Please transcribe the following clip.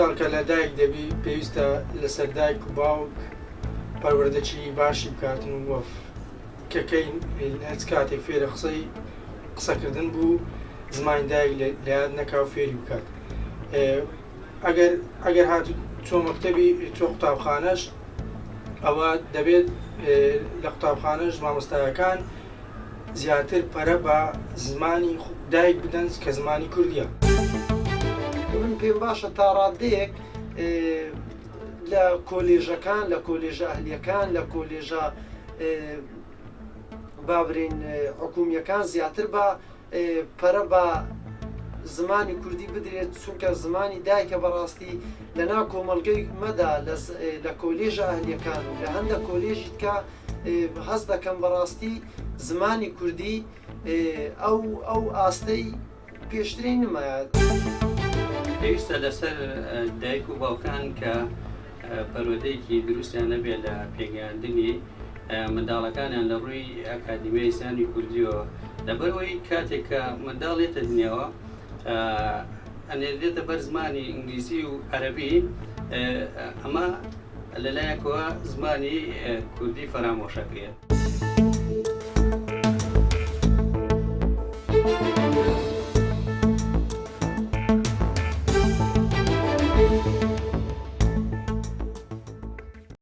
منداڵ کە لە دایک دەبی پێویستە لەسەر دایک و باوک پەروەردەچی باشی بکاتن و کەکەی هەچ کاتێک فێرە قسەکردن بوو زمانی دایک لە یاد نەکا و فێری بکات. ئەگەر هاتو چۆ مەکتەبی چۆ قوتابخانەش ئەوە دەبێت لە قوتابخانەش مامۆستایەکان زیاتر پەرە بە زمانی دایک بدەن کە زمانی کوردیە. من پێم باشە تا ڕادەیەک لە کۆلێژەکان لە کۆلێژە ئەهلیەکان لە کۆلێژە بابرین حکومیەکان زیاتر بە پەرە بە زمانی کوردی بدرێت چونکە زمانی دایکە بەڕاستی لەنا کۆمەڵگەی مەدا لە کۆلێژە ئەهلیەکان و لە هەندە کۆلێژی کە هەست دەکەم بەڕاستی زمانی کوردی ئەو ئاستەی پێشترین نمایە. پێویستە لەسەر دایک و باوکان کە پەروەردەیەکی دروستیان نەبێت لە پێگەیاندنی منداڵەکانیان لە ڕووی ئەکادیمیای زمانی کوردیەوە لەبەرەوەی کاتێک کە منداڵێتە دنیاوە ئەنێردێتە بەر زمانی ئینگلیزی و عەرەبی ئەمە لەلایەکەوە زمانی کوردی فەرامۆشەکرێت.